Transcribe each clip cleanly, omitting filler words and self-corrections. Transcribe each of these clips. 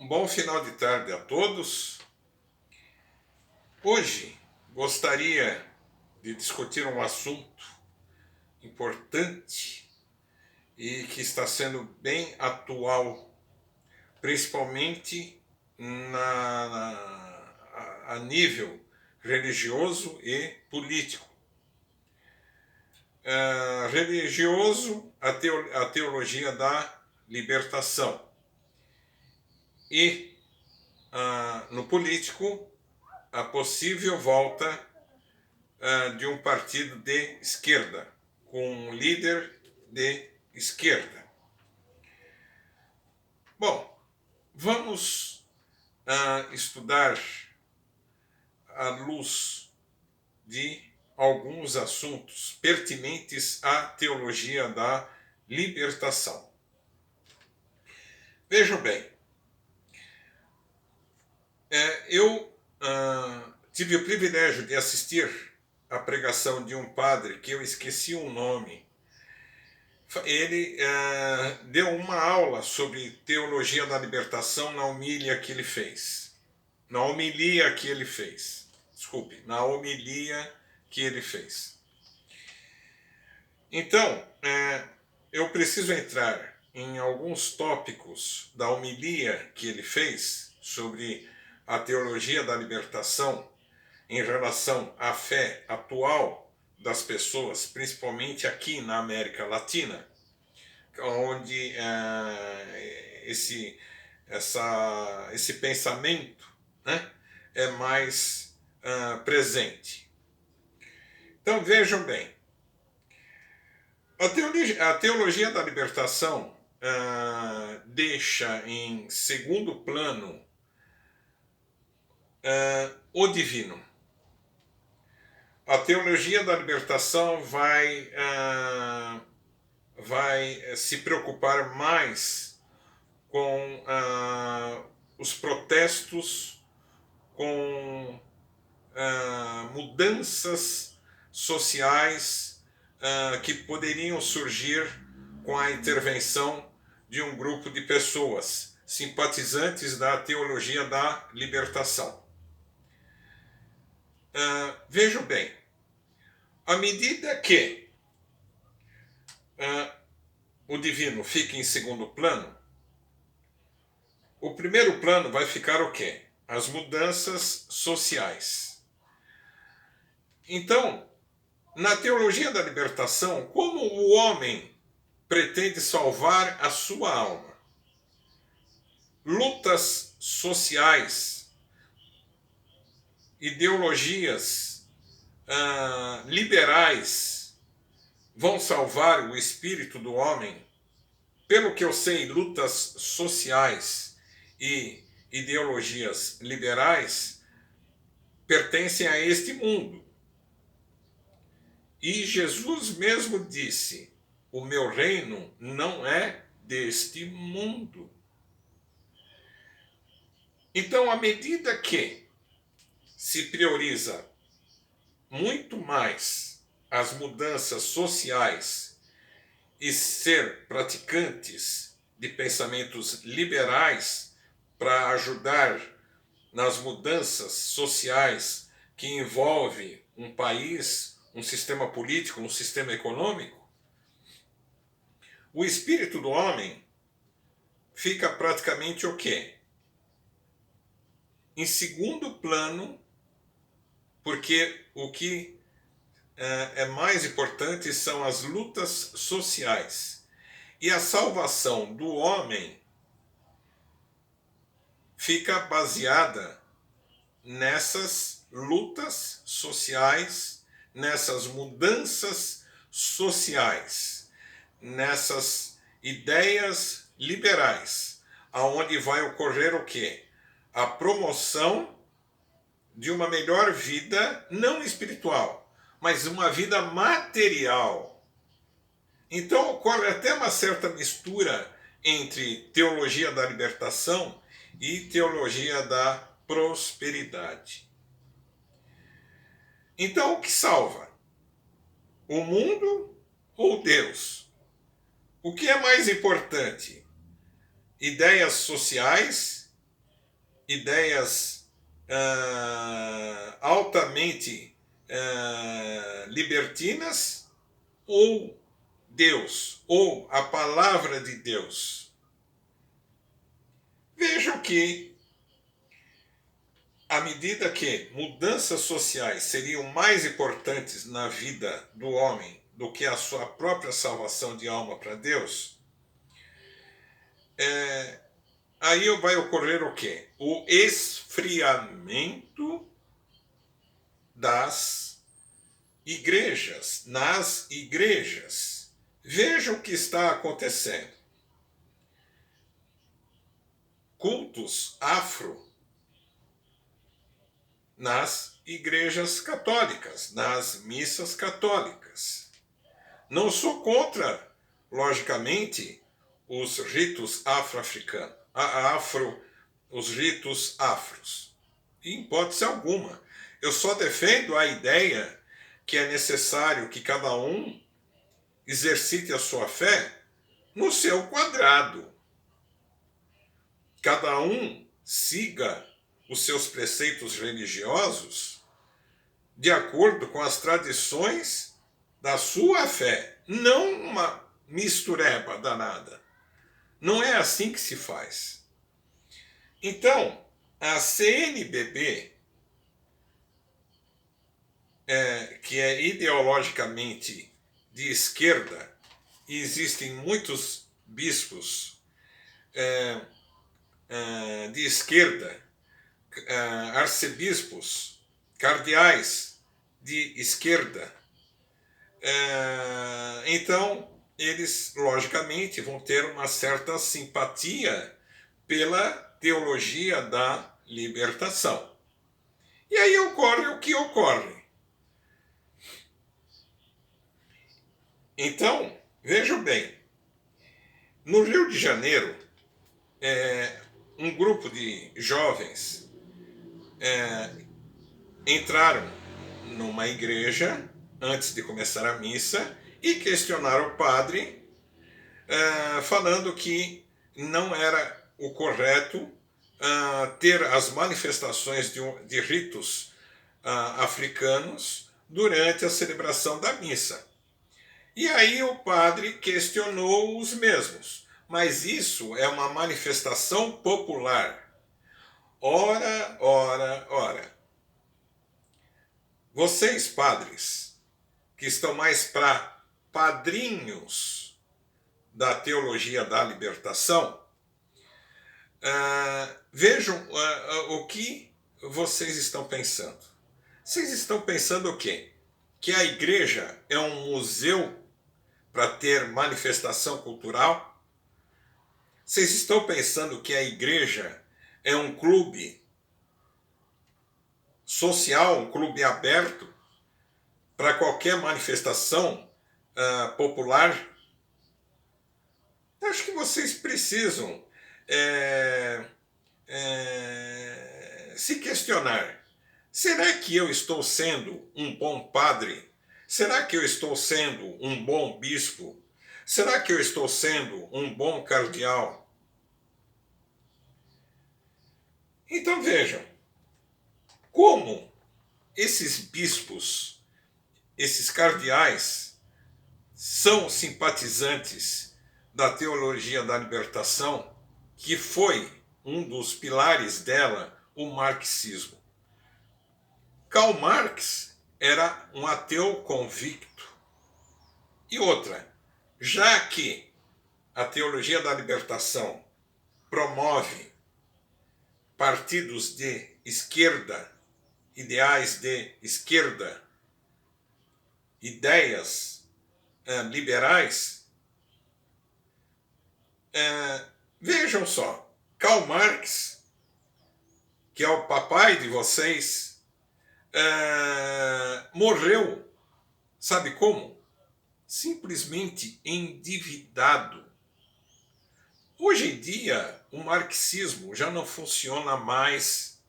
Um bom final de tarde a todos. Hoje gostaria de discutir um assunto importante e que está sendo bem atual, principalmente a nível religioso e político. Religioso, a teologia da libertação. E no político, a possível volta de um partido de esquerda, com um líder de esquerda. Bom, vamos estudar à luz de alguns assuntos pertinentes à teologia da libertação. Vejam bem, eu tive o privilégio de assistir à pregação de um padre que eu esqueci o nome. Ele deu uma aula sobre teologia da libertação na homilia que ele fez. Na homilia que ele fez. Desculpe, na homilia que ele fez. Então, eu preciso entrar em alguns tópicos da homilia que ele fez sobre a teologia da libertação em relação à fé atual das pessoas, principalmente aqui na América Latina, onde esse pensamento, né, é mais presente. Então vejam bem, a teologia da libertação deixa em segundo plano o divino. A teologia da libertação vai se preocupar mais com os protestos, com mudanças sociais que poderiam surgir com a intervenção de um grupo de pessoas simpatizantes da teologia da libertação. Vejam bem, à medida que o divino fica em segundo plano, o primeiro plano vai ficar o quê? As mudanças sociais. Então, na teologia da libertação, como o homem pretende salvar a sua alma? Lutas sociais, ideologias liberais vão salvar o espírito do homem? Pelo que eu sei, lutas sociais e ideologias liberais pertencem a este mundo. E Jesus mesmo disse: o meu reino não é deste mundo. Então, à medida que se prioriza muito mais as mudanças sociais e ser praticantes de pensamentos liberais para ajudar nas mudanças sociais que envolve um país, um sistema político, um sistema econômico, o espírito do homem fica praticamente o quê? Em segundo plano, porque o que é mais importante são as lutas sociais. E a salvação do homem fica baseada nessas lutas sociais, nessas mudanças sociais, nessas ideias liberais, aonde vai ocorrer o quê? A promoção de uma melhor vida, não espiritual, mas uma vida material. Então ocorre até uma certa mistura entre teologia da libertação e teologia da prosperidade. Então o que salva? O mundo ou Deus? O que é mais importante? Ideias sociais ideias altamente libertinas, ou Deus, ou a palavra de Deus? Vejam que, à medida que mudanças sociais seriam mais importantes na vida do homem do que a sua própria salvação de alma para Deus, aí vai ocorrer o quê? O esfriamento das igrejas, nas igrejas. Veja o que está acontecendo. Cultos afro nas igrejas católicas, nas missas católicas. Não sou contra, logicamente, os ritos afro-africanos, os ritos afros, em hipótese alguma. Eu só defendo a ideia que é necessário que cada um exercite a sua fé no seu quadrado. Cada um siga os seus preceitos religiosos de acordo com as tradições da sua fé, não uma mistureba danada. Não é assim que se faz. Então, a CNBB, que é ideologicamente de esquerda, e existem muitos bispos de esquerda, arcebispos, cardeais de esquerda, então eles logicamente vão ter uma certa simpatia pela teologia da libertação. E aí ocorre o que ocorre. Então, vejam bem, no Rio de Janeiro, um grupo de jovens entraram numa igreja antes de começar a missa e questionaram o padre, falando que não era o correto ter as manifestações de ritos africanos durante a celebração da missa. E aí o padre questionou os mesmos. Mas isso é uma manifestação popular. Ora, ora, ora. Vocês, padres, que estão mais para padrinhos da teologia da libertação, vejam o que vocês estão pensando. Vocês estão pensando o quê? Que a igreja é um museu para ter manifestação cultural? Vocês estão pensando que a igreja é um clube social, um clube aberto para qualquer manifestação popular? Eu acho que vocês precisam se questionar. Será que eu estou sendo um bom padre? Será que eu estou sendo um bom bispo? Será que eu estou sendo um bom cardeal? Então vejam, como esses bispos, esses cardeais, são simpatizantes da teologia da libertação, que foi um dos pilares dela, o marxismo. Karl Marx era um ateu convicto. E outra, já que a teologia da libertação promove partidos de esquerda, ideais de esquerda, ideias liberais, vejam só, Karl Marx, que é o papai de vocês, morreu, sabe como? Simplesmente endividado. Hoje em dia, o marxismo já não funciona mais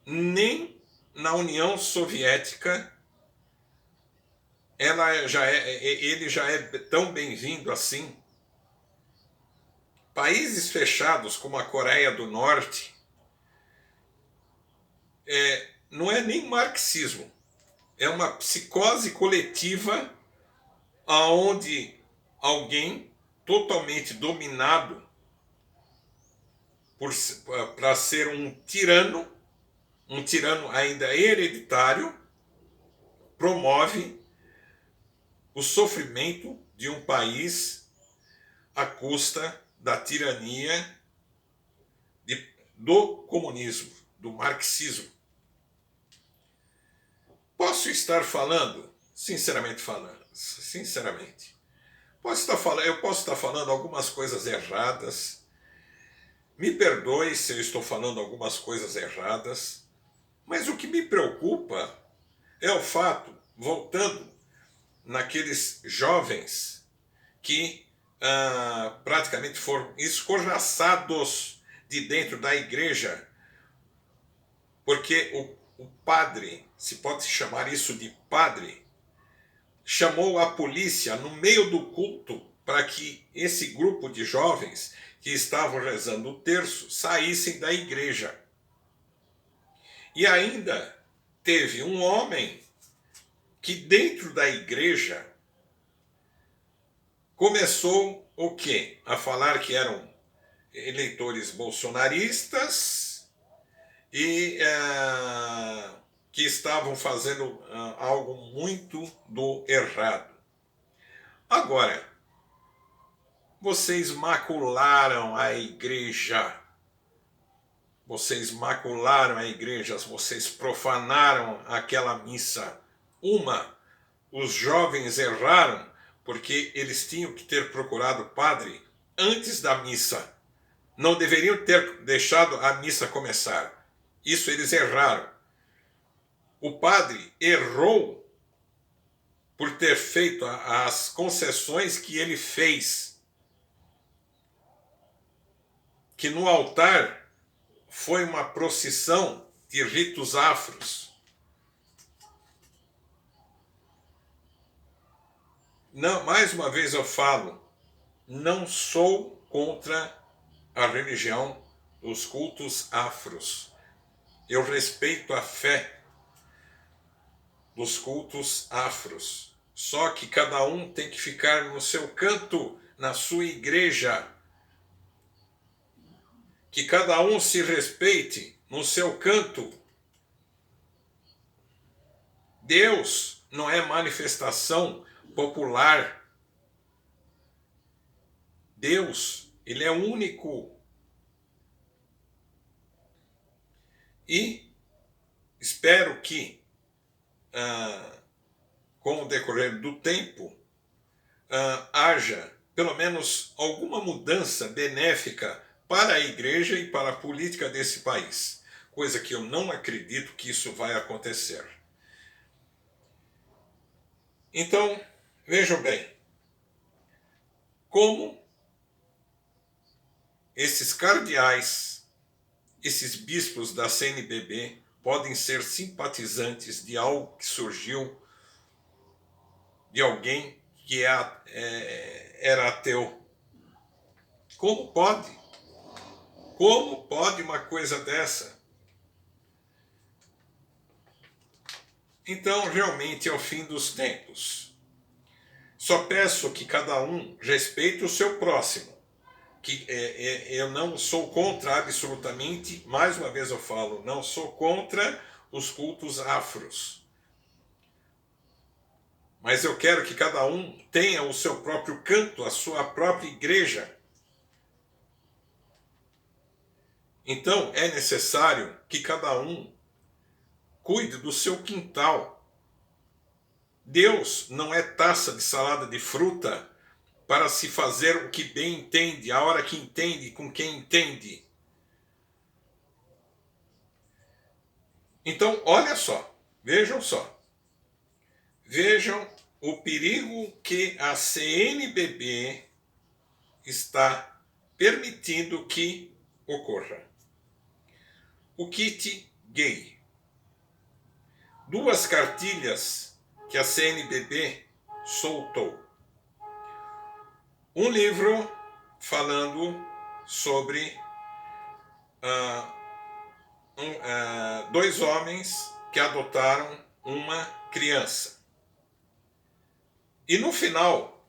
nem na União Soviética. Ele já é tão bem-vindo assim. Países fechados como a Coreia do Norte, não é nem marxismo, é uma psicose coletiva aonde alguém totalmente dominado para ser um tirano ainda hereditário, promove o sofrimento de um país à custa da tirania do comunismo, do marxismo. Posso estar falando, sinceramente, eu posso estar falando algumas coisas erradas. Me perdoe se eu estou falando algumas coisas erradas, mas o que me preocupa é o fato, voltando naqueles jovens que praticamente foram escorraçados de dentro da igreja, porque o padre, se pode chamar isso de padre, chamou a polícia no meio do culto para que esse grupo de jovens que estavam rezando o terço saíssem da igreja. E ainda teve um homem que dentro da igreja começou o quê? A falar que eram eleitores bolsonaristas e que estavam fazendo algo muito do errado. Agora, vocês macularam a igreja. Vocês macularam a igreja, vocês profanaram aquela missa. Os jovens erraram porque eles tinham que ter procurado o padre antes da missa. Não deveriam ter deixado a missa começar. Isso eles erraram. O padre errou por ter feito as concessões que ele fez. Que no altar foi uma procissão de ritos afros. Não, mais uma vez eu falo, não sou contra a religião dos cultos afros. Eu respeito a fé dos cultos afros. Só que cada um tem que ficar no seu canto, na sua igreja. Que cada um se respeite no seu canto. Deus não é manifestação popular. Deus, ele é único. E espero que, com o decorrer do tempo, haja pelo menos alguma mudança benéfica para a igreja e para a política desse país. Coisa que eu não acredito que isso vai acontecer. Então, vejam bem, como esses cardeais, esses bispos da CNBB podem ser simpatizantes de algo que surgiu de alguém que era ateu. Como pode? Como pode uma coisa dessa? Então, realmente é o fim dos tempos. Só peço que cada um respeite o seu próximo. Que eu não sou contra absolutamente, mais uma vez eu falo, não sou contra os cultos afros. Mas eu quero que cada um tenha o seu próprio canto, a sua própria igreja. Então é necessário que cada um cuide do seu quintal. Deus não é taça de salada de fruta para se fazer o que bem entende, a hora que entende, com quem entende. Então, olha só, vejam só. Vejam o perigo que a CNBB está permitindo que ocorra. O kit gay. 2 cartilhas que a CNBB soltou. Um livro falando sobre dois homens que adotaram uma criança. E no final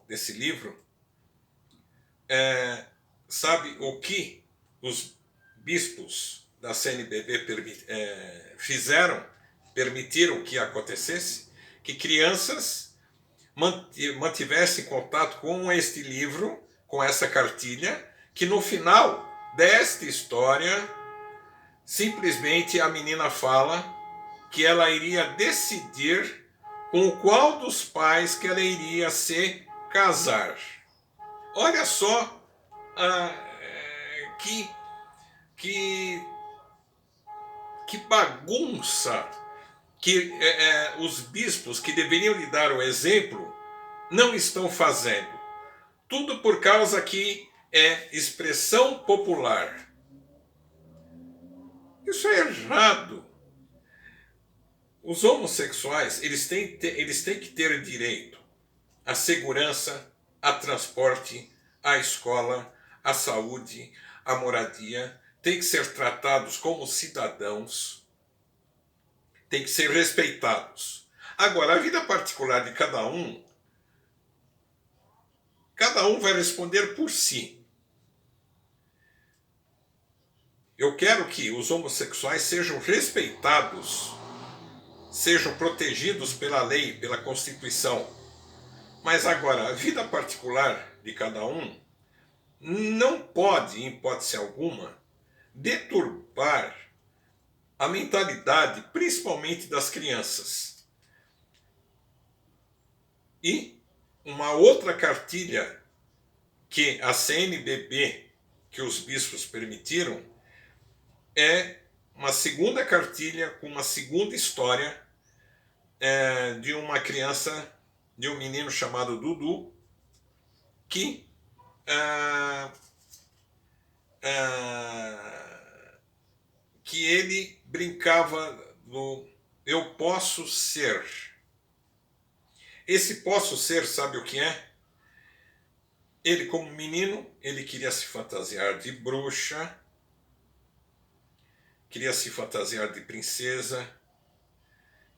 desse livro, sabe o que os bispos da CNBB fizeram, permitiram que acontecesse? Que crianças mantivessem contato com este livro, com essa cartilha, que no final desta história, simplesmente a menina fala que ela iria decidir com qual dos pais que ela iria se casar. Olha só que bagunça que os bispos que deveriam lhe dar o exemplo não estão fazendo. Tudo por causa que é expressão popular. Isso é errado. Os homossexuais, eles têm que ter direito à segurança, a transporte, à escola, à saúde, à moradia, têm que ser tratados como cidadãos, têm que ser respeitados. Agora, a vida particular de cada um vai responder por si. Eu quero que os homossexuais sejam respeitados, sejam protegidos pela lei, pela Constituição. Mas agora, a vida particular de cada um não pode, em hipótese alguma, deturpar a mentalidade, principalmente das crianças. E uma outra cartilha que a CNBB, que os bispos permitiram, é uma segunda cartilha com uma segunda história de uma criança, de um menino chamado Dudu, que ele brincava do eu posso ser. Esse posso ser, sabe o que é? Ele, como menino, ele queria se fantasiar de bruxa, queria se fantasiar de princesa,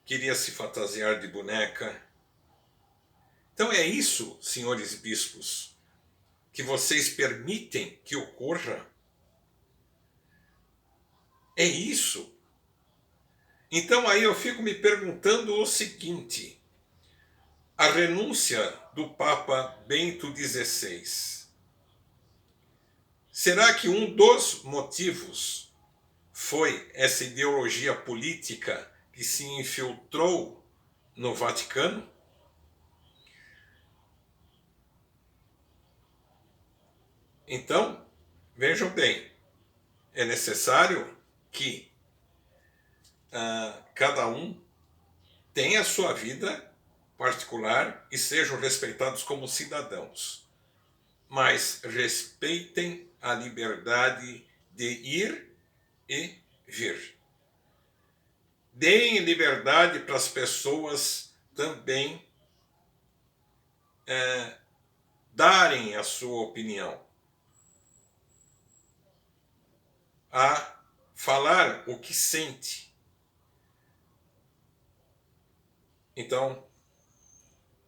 queria se fantasiar de boneca. Então é isso, senhores bispos, que vocês permitem que ocorra? É isso. Então aí eu fico me perguntando o seguinte: a renúncia do Papa Bento XVI, será que um dos motivos foi essa ideologia política que se infiltrou no Vaticano? Então, vejam bem, é necessário que cada um tenha a sua vida particular e sejam respeitados como cidadãos, mas respeitem a liberdade de ir e vir. Deem liberdade para as pessoas também darem a sua opinião, a falar o que sente. Então,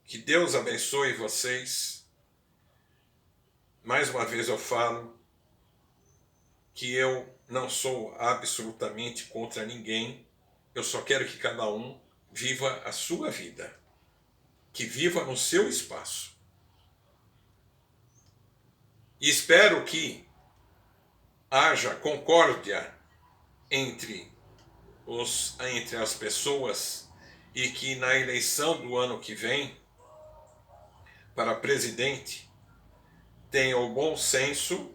que Deus abençoe vocês. Mais uma vez eu falo que eu não sou absolutamente contra ninguém. Eu só quero que cada um viva a sua vida, que viva no seu espaço. E espero que haja concórdia entre as pessoas e que na eleição do ano que vem para presidente tenha o bom senso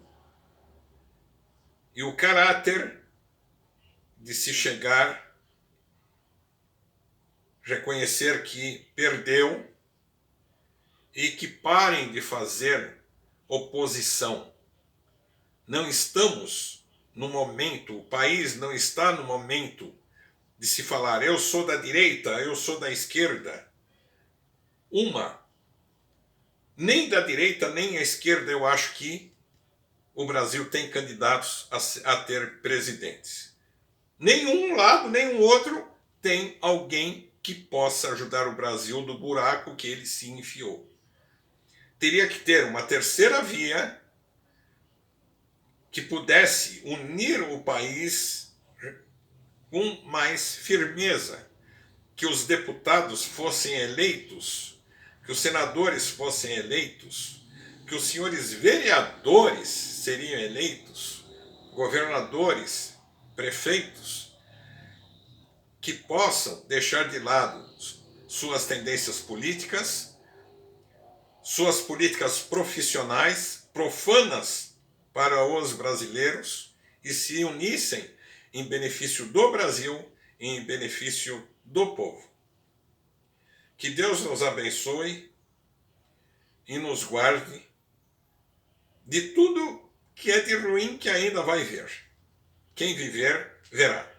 e o caráter de se chegar, reconhecer que perdeu e que parem de fazer oposição. Não estamos no momento, o país não está no momento de se falar eu sou da direita, eu sou da esquerda. Nem da direita nem a esquerda eu acho que o Brasil tem candidatos a ter presidentes. Nenhum lado, nenhum outro tem alguém que possa ajudar o Brasil do buraco que ele se enfiou. Teria que ter uma terceira via que pudesse unir o país com mais firmeza, que os deputados fossem eleitos, que os senadores fossem eleitos, que os senhores vereadores seriam eleitos, governadores, prefeitos, que possam deixar de lado suas tendências políticas, suas políticas profissionais, profanas para os brasileiros, e se unissem em benefício do Brasil e em benefício do povo. Que Deus nos abençoe e nos guarde de tudo que é de ruim que ainda vai vir. Quem viver, verá.